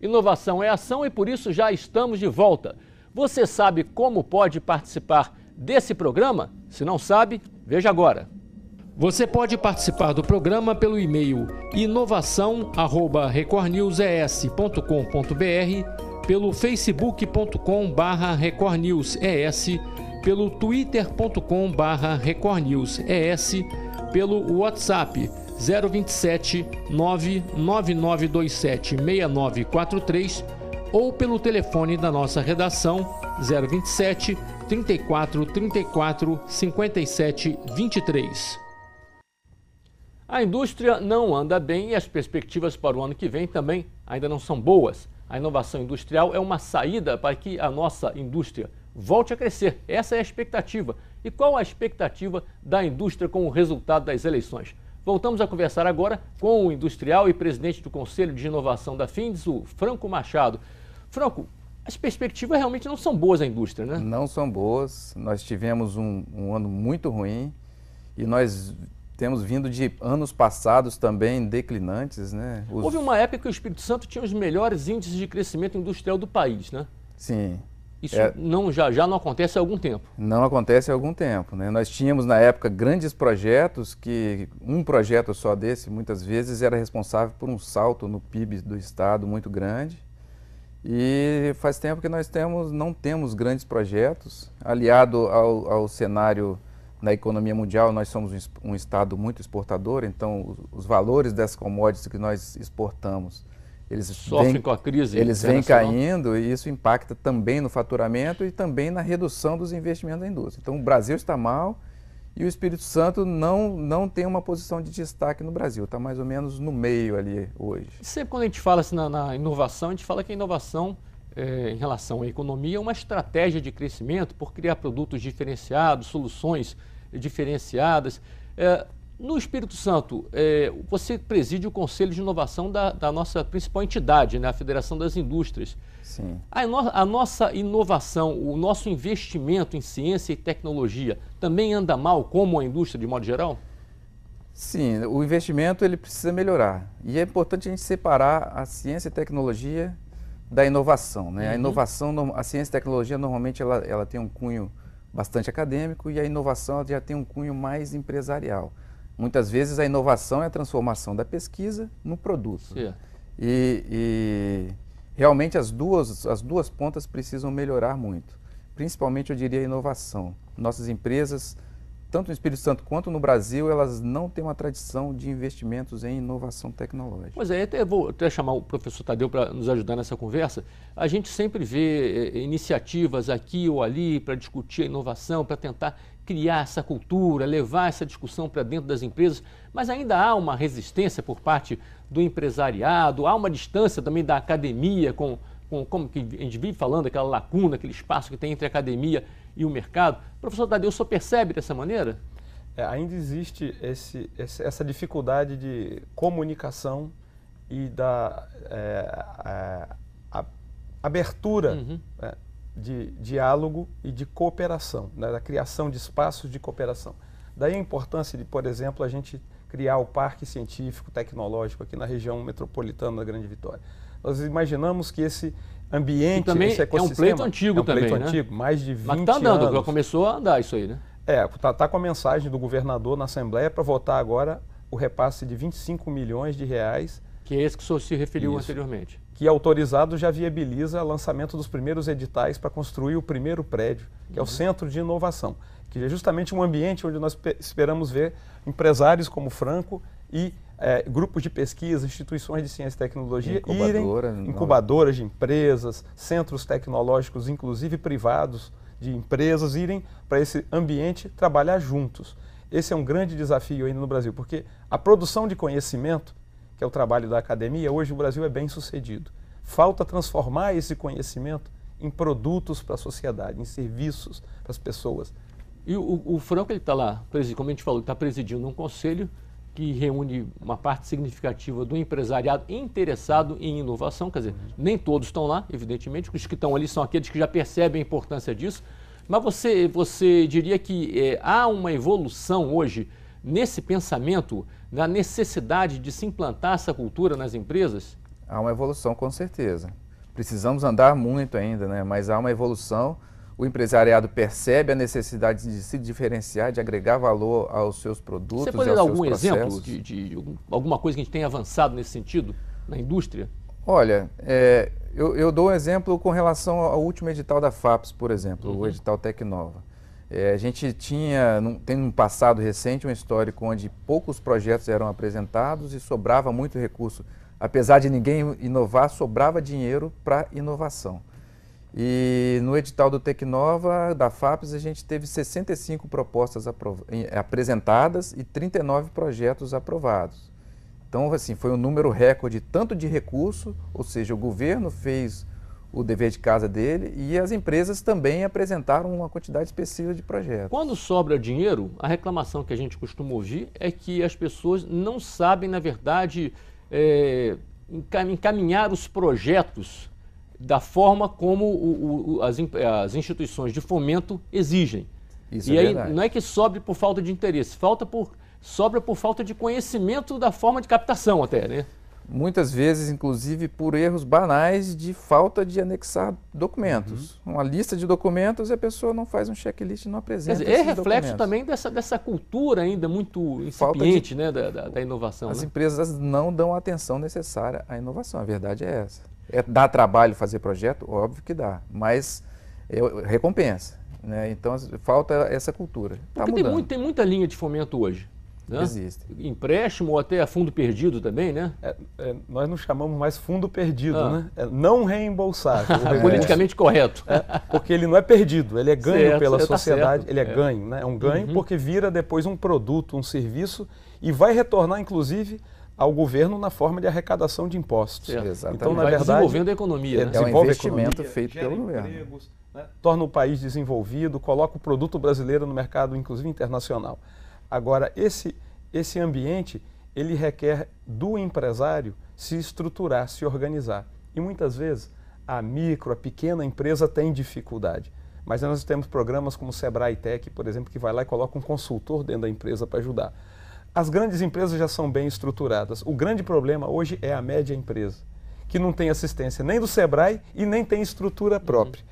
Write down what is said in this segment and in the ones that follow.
Inovação é ação e por isso já estamos de volta. Você sabe como pode participar desse programa? Se não sabe, veja agora. Você pode participar do programa pelo e-mail inovação@recordnewses.com.br, pelo facebook.com/recordnewses, pelo twitter.com/recordnewses, pelo WhatsApp 027 99927 6943 ou pelo telefone da nossa redação 027 34 34 57 23. A indústria não anda bem e as perspectivas para o ano que vem também ainda não são boas. A inovação industrial é uma saída para que a nossa indústria volte a crescer. Essa é a expectativa. E qual a expectativa da indústria com o resultado das eleições? Voltamos a conversar agora com o industrial e presidente do Conselho de Inovação da Findes, o Franco Machado. Franco, as perspectivas realmente não são boas à indústria, né? Não são boas. Nós tivemos um ano muito ruim e nós temos vindo de anos passados também declinantes, né? Houve uma época que o Espírito Santo tinha os melhores índices de crescimento industrial do país, né? Sim. Isso já não acontece há algum tempo. Não acontece há algum tempo, né? Nós tínhamos na época grandes projetos que um projeto só desse muitas vezes era responsável por um salto no PIB do estado muito grande. E faz tempo que nós não temos grandes projetos. Aliado ao cenário na economia mundial, nós somos um estado muito exportador, então os valores das commodities que nós exportamos, eles sofrem com a crise. Eles vêm caindo e isso impacta também no faturamento e também na redução dos investimentos da indústria. Então o Brasil está mal e o Espírito Santo não tem uma posição de destaque no Brasil, está mais ou menos no meio ali hoje. Sempre quando a gente fala assim, na inovação, a gente fala que a inovação em relação à economia é uma estratégia de crescimento por criar produtos diferenciados, soluções diferenciadas. No Espírito Santo, você preside o Conselho de Inovação da nossa principal entidade, né, a Federação das Indústrias. Sim. A nossa inovação, o nosso investimento em ciência e tecnologia também anda mal como a indústria de modo geral? Sim, o investimento ele precisa melhorar. E é importante a gente separar a ciência e tecnologia da inovação, né? Uhum. A ciência e tecnologia normalmente ela tem um cunho bastante acadêmico e a inovação ela já tem um cunho mais empresarial. Muitas vezes a inovação é a transformação da pesquisa no produto. Sim. E realmente as duas pontas precisam melhorar muito. Principalmente, eu diria, a inovação. Nossas empresas, tanto no Espírito Santo quanto no Brasil, elas não têm uma tradição de investimentos em inovação tecnológica. Pois é, vou até chamar o professor Tadeu para nos ajudar nessa conversa. A gente sempre vê iniciativas aqui ou ali para discutir a inovação, para tentar criar essa cultura, levar essa discussão para dentro das empresas, mas ainda há uma resistência por parte do empresariado, há uma distância também da academia como que a gente vive falando, aquela lacuna, aquele espaço que tem entre a academia e o mercado. Professor Tadeu, o senhor percebe dessa maneira? Ainda existe essa dificuldade de comunicação e da abertura de diálogo e de cooperação, né, da criação de espaços de cooperação. Daí a importância de, por exemplo, a gente criar o Parque Científico Tecnológico aqui na região metropolitana da Grande Vitória. Nós imaginamos que esse ambiente, também esse ecossistema... É um pleito antigo também, pleito né? antigo, mais de 20 Mas está andando, anos. já começou a andar isso aí, né? Está com a mensagem do governador na Assembleia para votar agora o repasse de 25 milhões de reais. Que é esse que o senhor se referiu anteriormente. Que autorizado já viabiliza o lançamento dos primeiros editais para construir o primeiro prédio, que é o Centro de Inovação, que é justamente um ambiente onde nós esperamos ver empresários como Franco e grupos de pesquisa, instituições de ciência e tecnologia, incubadoras de empresas, centros tecnológicos, inclusive privados de empresas, irem para esse ambiente trabalhar juntos. Esse é um grande desafio ainda no Brasil, porque a produção de conhecimento, que é o trabalho da academia, hoje o Brasil é bem sucedido. Falta transformar esse conhecimento em produtos para a sociedade, em serviços para as pessoas. E o Franco, ele está lá, como a gente falou, está presidindo um conselho que reúne uma parte significativa do empresariado interessado em inovação, quer dizer, nem todos estão lá, evidentemente, os que estão ali são aqueles que já percebem a importância disso, mas você diria que há uma evolução hoje nesse pensamento, na necessidade de se implantar essa cultura nas empresas? Há uma evolução, com certeza. Precisamos andar muito ainda, né? Mas há uma evolução. O empresariado percebe a necessidade de se diferenciar, de agregar valor aos seus produtos, Você pode dar algum processos. exemplo de alguma coisa que a gente tenha avançado nesse sentido na indústria? Olha, eu dou um exemplo com relação ao último edital da FAPES, por exemplo, o edital Tecnova. A gente tem um passado recente um histórico onde poucos projetos eram apresentados e sobrava muito recurso. Apesar de ninguém inovar, sobrava dinheiro para inovação. E no edital do Tecnova, da FAPES, a gente teve 65 propostas apresentadas e 39 projetos aprovados. Então, assim, foi um número recorde tanto de recurso, ou seja, o governo fez o dever de casa dele e as empresas também apresentaram uma quantidade expressiva de projetos. Quando sobra dinheiro, a reclamação que a gente costuma ouvir é que as pessoas não sabem, na verdade, encaminhar os projetos da forma como as instituições de fomento exigem. Isso e é aí verdade. não é que sobre por falta de interesse, sobra por falta de conhecimento da forma de captação até, né? Muitas vezes, inclusive, por erros banais de falta de anexar documentos. Uma lista de documentos e a pessoa não faz um checklist e não apresenta. Quer dizer, é esses reflexo documentos. também dessa cultura ainda muito incipiente, né, da inovação. As né? empresas não dão a atenção necessária à inovação, a verdade é essa. Dá trabalho fazer projeto? Óbvio que dá, mas recompensa. Né? Então falta essa cultura. Tá Porque mudando. tem muita linha de fomento hoje. Né? Existe. Empréstimo ou até fundo perdido também, né? Nós não chamamos mais fundo perdido, né? É não reembolsável. Politicamente correto. Porque ele não é perdido, ele é ganho Certo, pela tá sociedade, certo. ele é ganho, né? É um ganho porque vira depois um produto, um serviço e vai retornar, inclusive, ao governo na forma de arrecadação de impostos. Certo. Exatamente. Então, na Vai verdade, desenvolvendo a economia. Né? É um desenvolve a investimento economia, feito gera pelo governo. empregos, né? Torna o país desenvolvido, coloca o produto brasileiro no mercado, inclusive internacional. Agora, esse ambiente, ele requer do empresário se estruturar, se organizar. E muitas vezes a micro, a pequena empresa tem dificuldade. Mas nós temos programas como o Sebrae Tech, por exemplo, que vai lá e coloca um consultor dentro da empresa para ajudar. As grandes empresas já são bem estruturadas. O grande problema hoje é a média empresa, que não tem assistência nem do Sebrae e nem tem estrutura própria.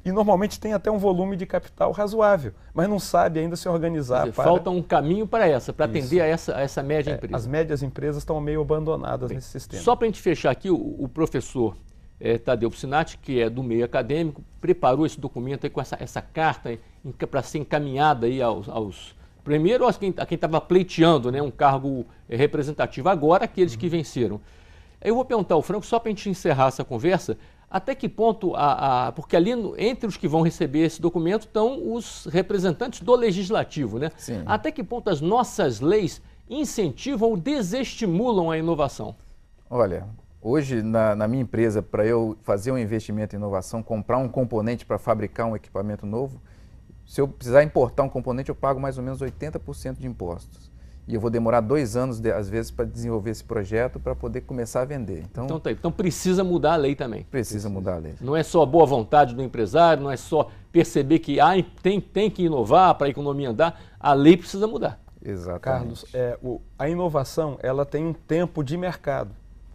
E normalmente tem até um volume de capital razoável, mas não sabe ainda se organizar. Quer dizer, falta um caminho para atender a essa média empresa. As médias empresas estão meio abandonadas nesse sistema. Só para a gente fechar aqui, o professor Tadeu Piscinati, que é do meio acadêmico, preparou esse documento aí com essa carta para ser encaminhada aí primeiro a quem estava pleiteando, né, um cargo representativo, agora aqueles que venceram. Eu vou perguntar ao Franco, só para a gente encerrar essa conversa, até que ponto, porque ali entre os que vão receber esse documento estão os representantes do legislativo, né? Sim. Até que ponto as nossas leis incentivam ou desestimulam a inovação? Olha, hoje na minha empresa, para eu fazer um investimento em inovação, comprar um componente para fabricar um equipamento novo, se eu precisar importar um componente, eu pago mais ou menos 80% de impostos. E eu vou demorar 2 anos, às vezes, para desenvolver esse projeto para poder começar a vender. Então precisa mudar a lei também. Precisa mudar a lei. Não é só a boa vontade do empresário, não é só perceber que tem que inovar para a economia andar, a lei precisa mudar. Exatamente. Carlos, a inovação ela tem um tempo de mercado.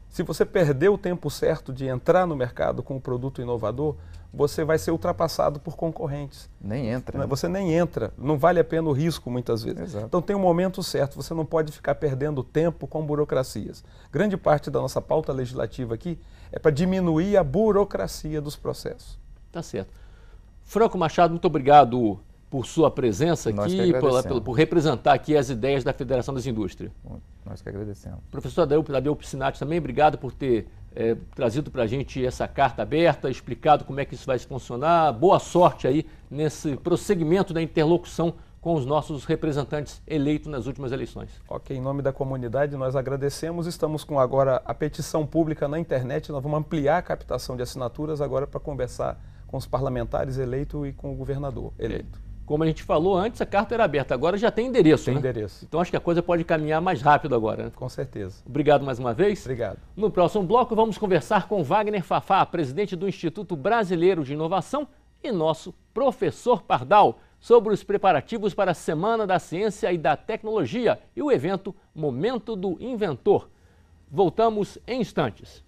Se você perder o tempo certo de entrar no mercado com um produto inovador, você vai ser ultrapassado por concorrentes. Nem entra. Né? Você nem entra, não vale a pena o risco muitas vezes. Exato. Então tem um momento certo, você não pode ficar perdendo tempo com burocracias. Grande parte da nossa pauta legislativa aqui é para diminuir a burocracia dos processos. Tá certo. Franco Machado, muito obrigado por sua presença aqui, por representar aqui as ideias da Federação das Indústrias. Nós que agradecemos. Professor Tadeu Piscinati também, obrigado por ter trazido para a gente essa carta aberta, explicado como é que isso vai funcionar. Boa sorte aí nesse prosseguimento da interlocução com os nossos representantes eleitos nas últimas eleições. Ok, em nome da comunidade nós agradecemos. Estamos com agora a petição pública na internet. Nós vamos ampliar a captação de assinaturas agora para conversar com os parlamentares eleitos e com o governador eleito. Como a gente falou antes, a carta era aberta, agora já tem endereço, Tem né? endereço. Então acho que a coisa pode caminhar mais rápido agora, né? Com certeza. Obrigado mais uma vez. Obrigado. No próximo bloco vamos conversar com Wagner Fafá, presidente do Instituto Brasileiro de Inovação, e nosso professor Pardal, sobre os preparativos para a Semana da Ciência e da Tecnologia e o evento Momento do Inventor. Voltamos em instantes.